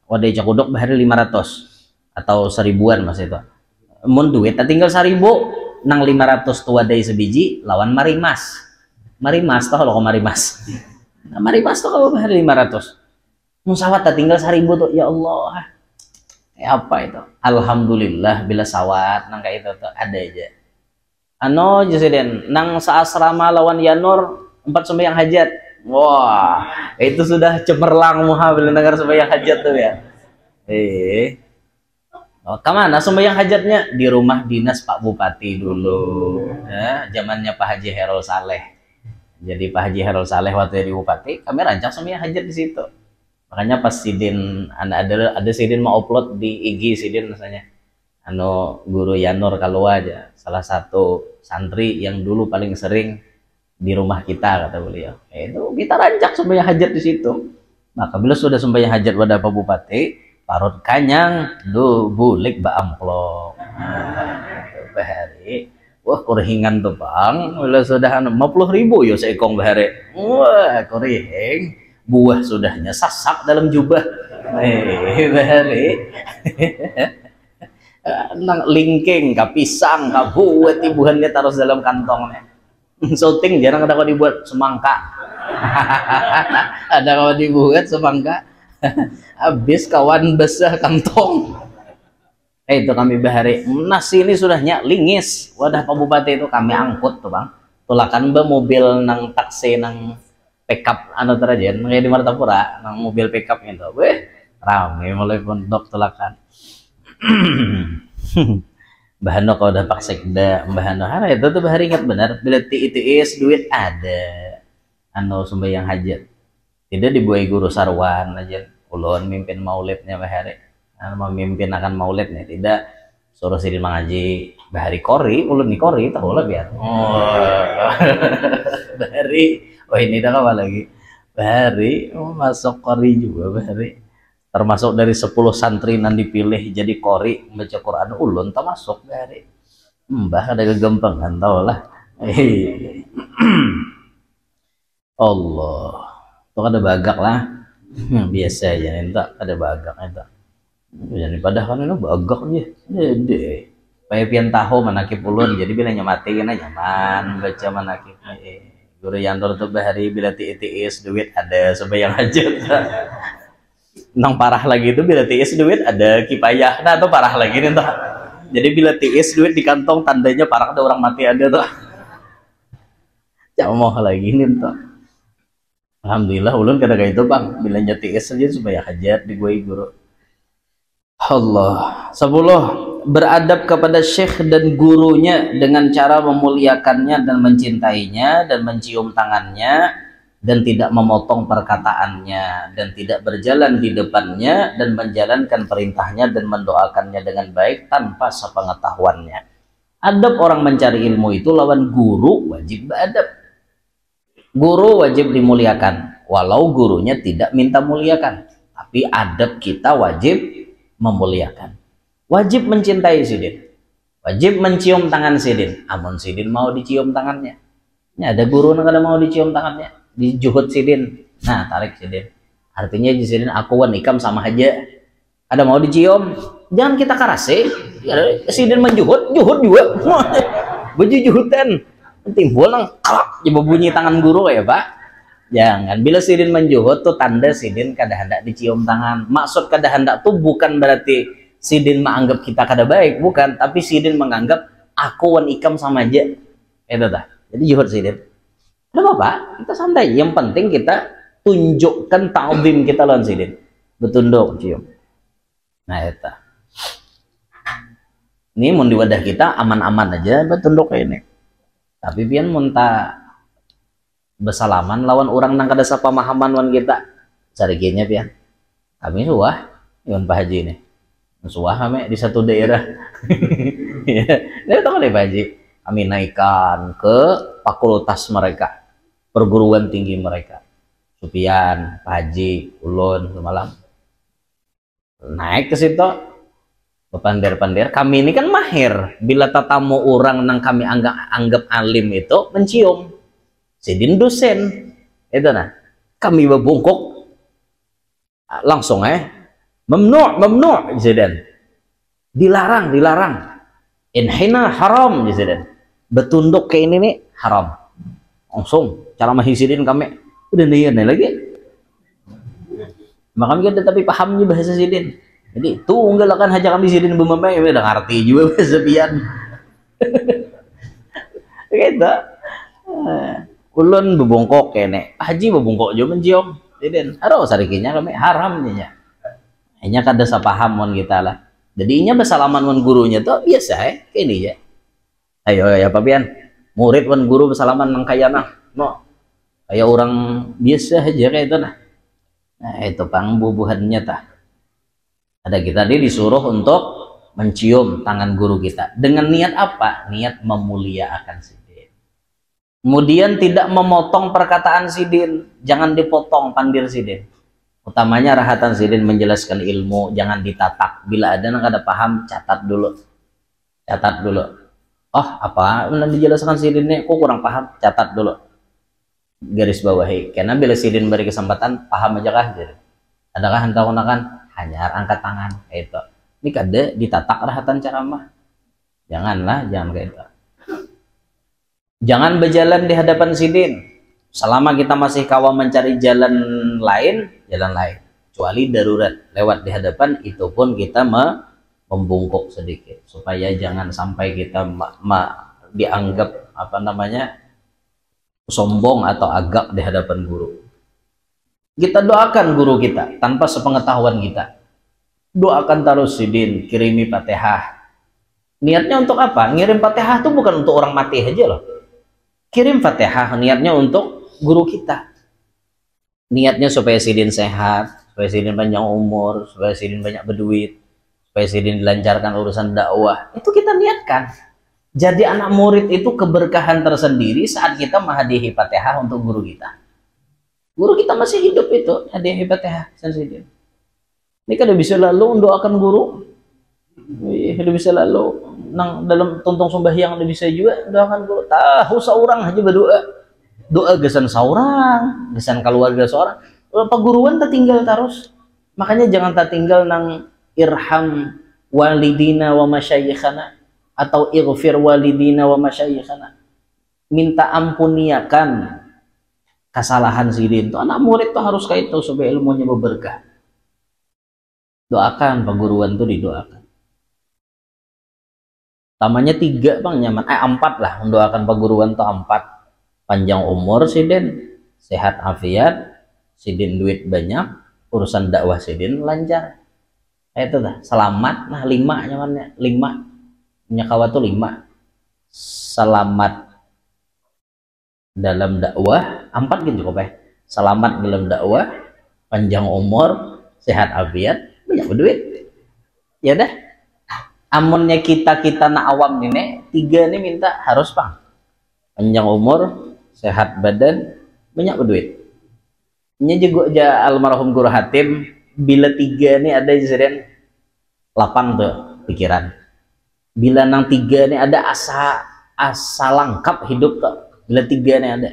wadai cakudok bahari 500 atau 1000-an mas itu. Mun duit tinggal 1000 nang 500 tuh wadai sebiji lawan marimas toh lo marimas. Nah, marimas tuh kalau bahari 500. Musawat tinggal 1000 tuh ya Allah. Apa itu? Alhamdulillah bila sawat nang kayak itu tuh ada aja. Jesiden nang saasrama lawan Yanur 4 sembahyang hajat. Wah, itu sudah cemerlang muha bila dengar sembahyang hajat tuh ya. Kemana sembahyang hajatnya? Di rumah dinas Pak Bupati dulu. Zamannya Pak Haji Herul Saleh. Jadi Pak Haji Herul Saleh waktu di Bupati, kami rancang sembahyang hajat di situ. Makanya pas Sidin ada Sidin mau upload di IG Sidin misalnya. Guru Yanur kalau aja salah satu santri yang dulu paling sering di rumah kita kata beliau. Itu kita rancak sembahyang hajat di situ. Maka bila sudah sembahyang hajat wadah Pak Bupati, parut kanyang, bulik ba amplop. Bahari, wah kurihingan tuh bang. Bila sudah 50.000 yo seekong bahari. Wah kurihing. buah sudahnya sasak dalam jubah. Bahari nang lingking ka pisang ka buat ibuhannya taruh dalam kantongnya. Syuting jarang ada kau dibuat semangka. Ada kau dibuat semangka. Habis kawan besar kantong. Itu kami bahari. Nasi ini sudahnya lingis. Wadah Pak Bupati itu kami angkut tuh bang. Tulakan be mobil nang taksi nang pickup anu terajen kayak di Martapura nang mobil pickup itu. Weh rame mulai pondok tulakan. Bahano kau udah pak sekda bahano hara itu tuh bahari ingat benar bila tiis duit ada anu sembahyang hajat tidak dibuai guru sarwan aja ulun mimpin maulidnya bahari memimpin akan maulidnya tidak suruh sidin mengaji bahari kori ulun nih kori tahu lah biar bahari oh ini dah apa lagi bahari masuk kori juga bahari termasuk dari 10 santri yang dipilih jadi kori baca Quran ulun termasuk dari mbah ada kegempangan tau lah. Allah tuh ada bagak lah biasa aja entah ada bagak entah jadi padahal kan itu bagak aja dede pian tahu manakib ulun jadi bila nyamati kena nyaman baca manakib guru yantor tuh bahari bila tiis duit ada sembahyang hajat. Nang parah lagi itu bila tiis duit ada kipayah nah atau parah lagi nih tuh jadi bila tiis duit di kantong tandanya parah ada orang mati ada tuh jangan mau lagi nih tuh alhamdulillah ulun kada kayak itu bang bila tiis saja supaya hajat di gue guru. Allah 10 beradab kepada syekh dan gurunya dengan cara memuliakannya dan mencintainya dan mencium tangannya dan tidak memotong perkataannya dan tidak berjalan di depannya dan menjalankan perintahnya dan mendoakannya dengan baik tanpa sepengetahuannya. Adab orang mencari ilmu itu lawan guru wajib beradab. Guru wajib dimuliakan walau gurunya tidak minta muliakan, tapi adab kita wajib memuliakan. Wajib mencintai sidin, wajib mencium tangan sidin. Amun sidin mau dicium tangannya, ini ada guru yang kada mau dicium tangannya dijuhud sidin, nah tarik sidin artinya di sidin aku wan ikam sama aja ada mau dicium jangan kita karase sidin menjuhud juhud juga baju juhudan timbul nang kalak coba bunyi tangan guru ya pak jangan bila sidin menjuhud tuh tanda sidin kada hendak dicium tangan maksud kada hendak tuh bukan berarti sidin menganggap kita kada baik bukan tapi sidin menganggap aku wan ikam sama aja itu dah jadi juhud sidin. Tidak apa-apa, kita santai. Yang penting kita tunjukkan ta'zim kita lawan sidin. Betunduk cium. Nah, itu. Ini mun di wadah kita aman-aman aja betunduk kayak ini. Tapi pian mun ta bersalaman lawan orang nang kada sapamahaman wan kita. Cariginya pian. Kami suah yon Pak Haji ini. Suah kami di satu daerah. Ya, dia tahu deh Pak Haji. Kami naikkan ke fakultas mereka, perguruan tinggi mereka. Supian, Pak Haji, ulun semalam naik ke situ, bepander-pander. Kami ini kan mahir. Bila tatamu orang yang kami anggap alim itu mencium, sidin dosen, itu nah. Kami berbungkuk, langsung memnu, sidin. Dilarang. Inhina haram, sidin. Betunduk kayak ini nih haram langsung cara mahisidin kami udah nih lagi maka kami tapi paham juga bahasa sidin jadi tunggal akan haja kami sidin bumamai udah ngerti juga bahasa pian gitu ulun bebongkok kene haji bebongkok juga mencium sidin aduh sarikinya kami haramnya hanya kada sapaham mon kita lah jadinya bersalaman mon gurunya tuh biasa kayak ini ya. Ayo ya Pak Pian, murid wan guru bersalaman nang kaya no, kayak orang biasa aja kayak itu nah. Nah itu pang bubuhannya tah. Ada kita tadi disuruh untuk mencium tangan guru kita dengan niat apa? Niat memuliakan sidin. Kemudian tidak memotong perkataan sidin, jangan dipotong pandir sidin. Utamanya rahatan sidin menjelaskan ilmu, jangan ditatak. Bila ada yang kada paham, catat dulu. Oh apa? Nanti dijelaskan sidinnya, kok kurang paham? Catat dulu. garis bawahi karena bila sidin beri kesempatan paham aja kah jadi adakah hendak gunakan hanya angkat tangan itu ini kade ditatak rahatan ceramah janganlah jangan kayak itu jangan berjalan di hadapan sidin selama kita masih kawal mencari jalan lain kecuali darurat lewat di hadapan itu pun kita membungkuk sedikit supaya jangan sampai kita dianggap apa namanya sombong atau agak di hadapan guru. Kita doakan guru kita tanpa sepengetahuan kita. Doakan terus sidin, kirimi Fatihah. Niatnya untuk apa? Ngirim Fatihah itu bukan untuk orang mati aja loh. Kirim Fatihah niatnya untuk guru kita. Niatnya supaya sidin sehat, supaya sidin panjang umur, supaya sidin banyak berduit, supaya sidin dilancarkan urusan dakwah. Itu kita niatkan. Jadi anak murid itu keberkahan tersendiri saat kita menghadiahi Fatihah untuk guru kita. Guru kita masih hidup itu, hadiahi Fatihah. Ini kan udah bisa lalu mendoakan guru. Udah bisa lalu nang dalam tuntung sembahyang udah bisa juga doakan guru. Tahu seorang aja berdoa. Doa gesan seorang, gesan keluarga seorang. Peguruan tertinggal terus. Makanya jangan tertinggal nang irham walidina wa masyayikhana atau ighfir walidina wa masyayikhana, minta ampuniakan kesalahan sidin tuh anak murid tuh harus kayak itu supaya ilmunya berberkah. Doakan perguruan tuh didoakan. Tamanya 3 bang nyaman, 4 lah mendoakan perguruan tuh 4 panjang umur sidin, sehat afiat, sidin duit banyak, urusan dakwah sidin lancar. Itu dah selamat. Nah 5 nyamannya 5 punya kawan tuh 5 selamat dalam dakwah 4 gitu kok selamat dalam dakwah panjang umur sehat afiat banyak berduit ya dah amunnya kita nak awam ini 3 ini minta harus bang panjang umur sehat badan banyak berduit ini juga aja almarhum guru Hatim bila 3 ini ada jadi lapang tuh pikiran bila nang 3 ini ada asa lengkap hidup tuh bila 3 ini ada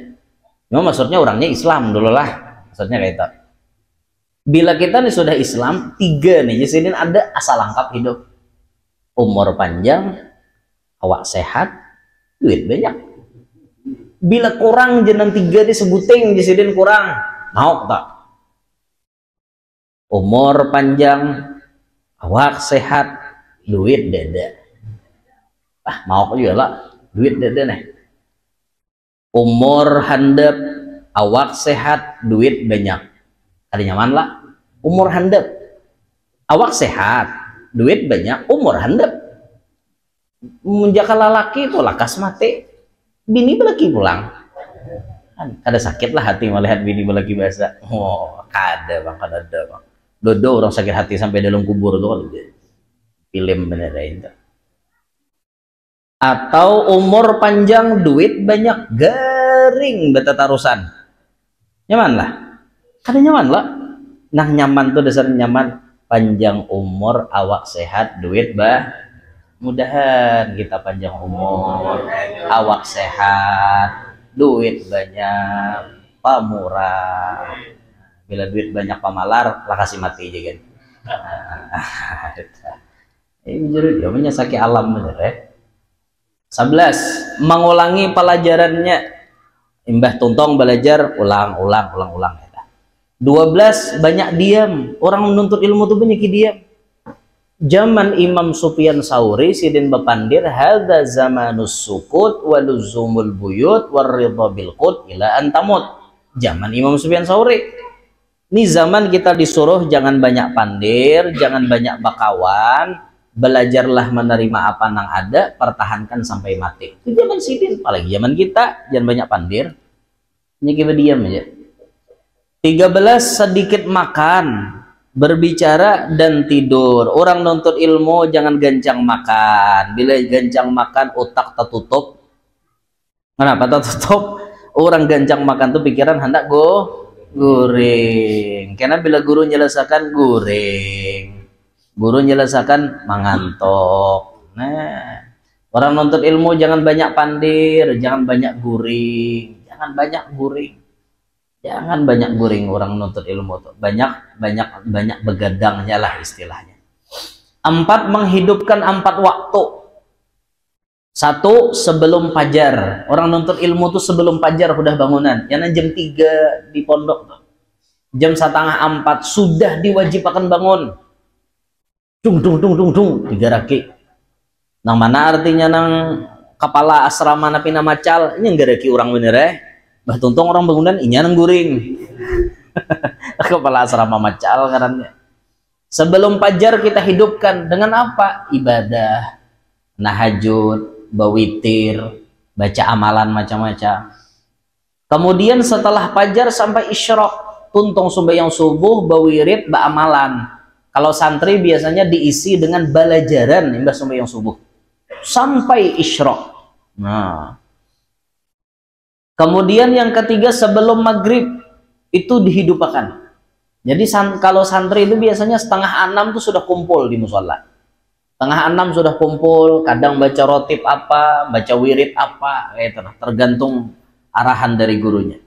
memang maksudnya orangnya Islam dulu lah maksudnya kayak itu bila kita nih sudah Islam 3 nih jadi ada asa lengkap hidup umur panjang awak sehat duit banyak bila kurang jenang 3 disebutin jadi kurang mau tak umur panjang awak sehat duit dada mau juga lah duit dede nih umur handap awak sehat duit banyak ada nyaman lah umur handap awak sehat duit banyak umur handap menjaga lalaki itu lakas mati bini belaki pulang ada sakit lah hati melihat bini belaki bahasa kada bang dodo orang sakit hati sampai dalam kubur tuh kan film bener itu atau umur panjang duit banyak garing betatarusan nyaman lah kada nyaman lah nah nyaman tuh dasar nyaman panjang umur awak sehat duit mudahan kita panjang umur awak sehat duit banyak pamurah bila duit banyak pamalar lah kasih mati aja kan ini jadi dia menyesaki alam bener ya 11 mengulangi pelajarannya imbah tuntong belajar ulang ya. 12 banyak diam orang menuntut ilmu tuh banyak diam zaman Imam Sufyan Sauri sidin bepandir hadza zamanus sukut waluzumul buyut warridha bil qut ila antamut zaman Imam Sufyan Sauri ini zaman kita disuruh jangan banyak pandir jangan banyak bakawan belajarlah menerima apa yang ada pertahankan sampai mati itu zaman sidin apalagi zaman kita jangan banyak pandir ini kita diam aja 13 sedikit makan berbicara dan tidur orang nuntut ilmu jangan gancang makan bila gancang makan otak tertutup kenapa tertutup orang gancang makan tuh pikiran hendak goreng karena bila guru menyelesaikan goreng guru menjelaskan mengantuk. Nah, orang nuntut ilmu jangan banyak pandir, jangan banyak guring, jangan banyak guring. Jangan banyak guring orang menuntut ilmu tuh. Banyak begadangnya lah istilahnya. 4, menghidupkan 4 waktu. 1, sebelum fajar. Orang nuntut ilmu tuh sebelum fajar udah bangunan. Yang jam 3 di pondok tuh. Jam 3:30 sudah diwajibkan bangun. Dung 3 raki. Nang mana artinya nang kepala asrama napi namacal ini enggak raki orang bener bah tuntung orang bangunan inya nang guring. Kepala asrama macal ngarannya. Sebelum fajar kita hidupkan dengan apa? Ibadah, nahajud, bawitir, baca amalan macam-macam. Kemudian setelah fajar sampai isyraq, tuntung sembahyang subuh, bawirid, amalan. Kalau santri biasanya diisi dengan balajaran imbas sembahyang subuh sampai isyraq. Nah, kemudian yang ketiga sebelum maghrib itu dihidupkan. Jadi kalau santri itu biasanya 5:30 tuh sudah kumpul di musola. 5:30 sudah kumpul, kadang baca rotib apa, baca wirid apa, tergantung arahan dari gurunya.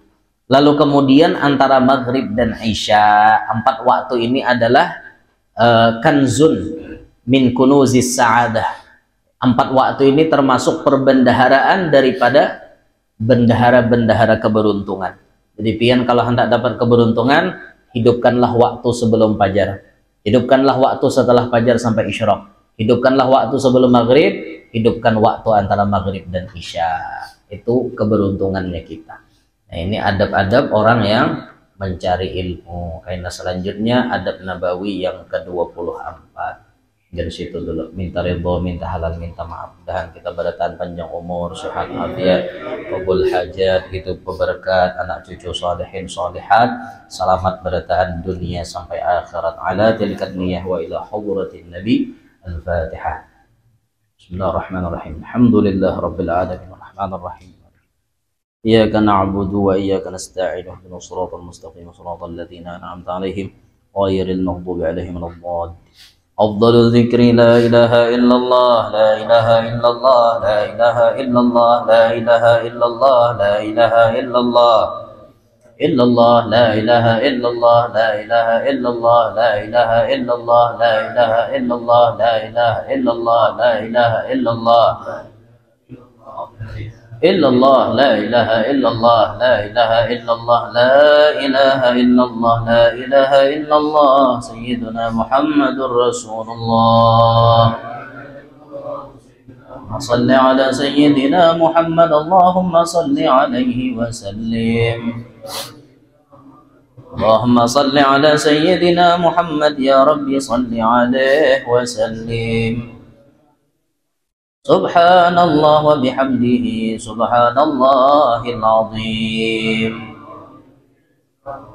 Lalu kemudian antara maghrib dan isya, 4 waktu ini adalah kanzun min kunuzis sa'adah. 4 waktu ini termasuk perbendaharaan daripada bendahara-bendahara keberuntungan. Jadi pian kalau hendak dapat keberuntungan, hidupkanlah waktu sebelum fajar. Hidupkanlah waktu setelah fajar sampai isyraq. Hidupkanlah waktu sebelum maghrib, hidupkan waktu antara maghrib dan isya. Itu keberuntungannya kita. Nah, ini adab-adab orang yang mencari ilmu. Karena selanjutnya adab nabawi yang ke-24. Dari situ dulu, minta ridho, minta halal, minta maaf. Dan kita bertahan panjang umur, sehat afiat, qabul hajat, hidup berberkat, anak cucu salihin salihat, selamat bertahan dunia sampai akhirat. Ala tilkat niyah wa ila hadratin nabi. Al-Fatihah. Bismillahirrahmanirrahim. Alhamdulillah rabbil alamin arrahmanir rahim. Iyyaka na'budu wa iyyaka nasta'in. Ihdinas siratal mustaqim, siratal ladzina an'amta 'alaihim ghairil maghdubi 'alaihim waladdallin. أفضل الذكر لا إله إلا الله لا إله إلا الله لا إله إلا الله لا إله إلا الله لا إله إلا الله إلا الله لا إله إلا الله لا إله إلا الله لا إله إلا الله لا إله إلا الله لا إله إلا الله لا إله إلا الله إلا الله لا إله إلا الله لا إله إلا الله لا إله إلا الله لا إله إلا الله سيدنا محمد رسول الله صل على سيدنا محمد اللهم صل عليه وسلم اللهم صل على سيدنا محمد يا ربي صل عليه وسلم سبحان الله وبحمده سبحان الله العظيم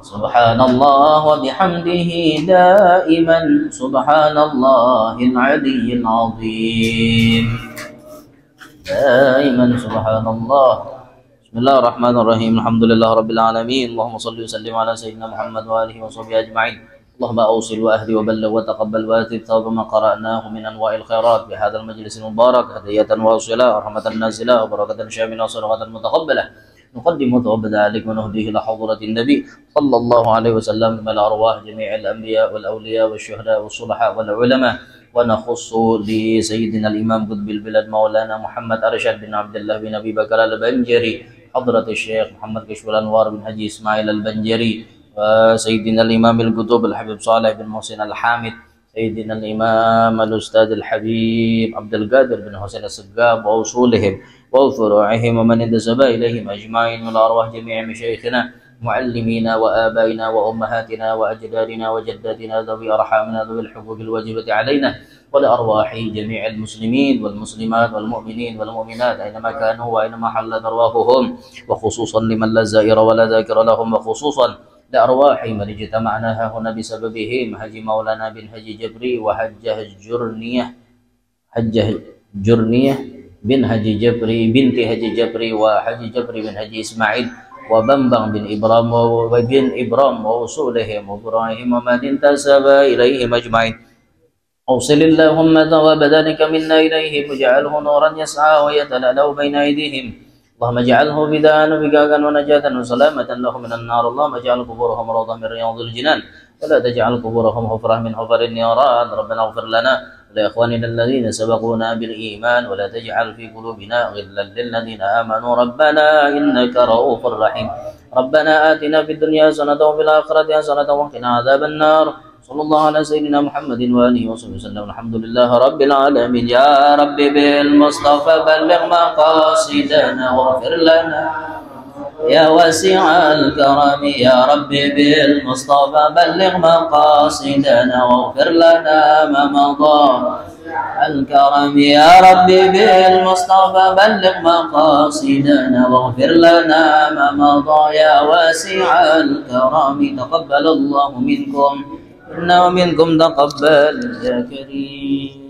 سبحان الله وبحمده دائما سبحان الله العلي العظيم دائما سبحان الله بسم الله الرحمن الرحيم الحمد لله رب العالمين اللهم صل وسلم على سيدنا محمد وآله وصحبه أجمعين اللهم أوصل وأهدي وبلغ وتقبل وآتي ثواب ما قرأناه من أنواع الخيرات بهذا المجلس المبارك هدية واصلة ورحمة نازلة وبركة شاملة وصدقة متقبلة نقدم ثواب ذلك ونهديه إلى حضرة النبي صلى الله عليه وسلم من الأرواح جميع الأنبياء والأولياء والشهداء والصلحاء والعلماء ونخص لسيدنا الإمام قطب البلاد مولانا محمد أرشد بن عبد الله بن أبي بكر البنجري حضرة الشيخ محمد كشف الأنوار بن حجي إسماعيل البنجري وسيدنا الإمام القطب الحبيب صالح بن محسن الحامد سيدنا الإمام الأستاذ الحبيب عبد القادر بن حسين السقاب وأصولهم وفروعهم ومن انتسب إليهم أجمعين والأرواح جميع مشايخنا معلمينا وآبائنا وأمهاتنا وأجدادنا وجداتنا ذوي أرحامنا ذوي الحقوق الواجبة علينا ولأرواح جميع المسلمين والمسلمات والمؤمنين والمؤمنات أينما كانوا وأينما حلت أرواحهم وخصوصا لمن لا زائر ولا ذاكر لهم وخصوصا لأرواح من اجتمعنا هنا بسببهم حج مولانا بن حج جبري وحجه جرنية بن حج جبري بنت حج جبري وحج جبري بن حج إسماعيل وبنبن بن إبرام وبن إبرام ووصولهم وإبراهيم ومن انتسب إليهم أجمعين أوصل اللهم ثواب ذلك منا إليهم واجعله نورا يسعى ويتلألأ بين أيديهم اللهم اجعله فداء وفكاكا ونجاة وسلامة له من النار. اللهم اجعل قبورهم روضة من رياض الجنان ولا تجعل قبورهم حفرة من حفر النيران. ربنا اغفر لنا ولإخواننا الذين سبقونا بالإيمان ولا تجعل في قلوبنا غلا للذين آمنوا ربنا إنك رؤوف رحيم. ربنا آتنا في الدنيا حسنة وفي الآخرة حسنة وقنا عذاب النار. صلى الله على سيدنا محمد وآله وصحبه وسلم. الحمد لله رب العالمين. يا رب بالمصطفى بلغ مقاصدنا واغفر لنا يا واسع الكرم. يا رب بالمصطفى بلغ مقاصدنا واغفر لنا ما مضى الكرم. يا رب بالمصطفى بلغ مقاصدنا واغفر لنا ما مضى يا واسع الكرم. تقبل الله منكم إنه منكم تقبل يا كريم.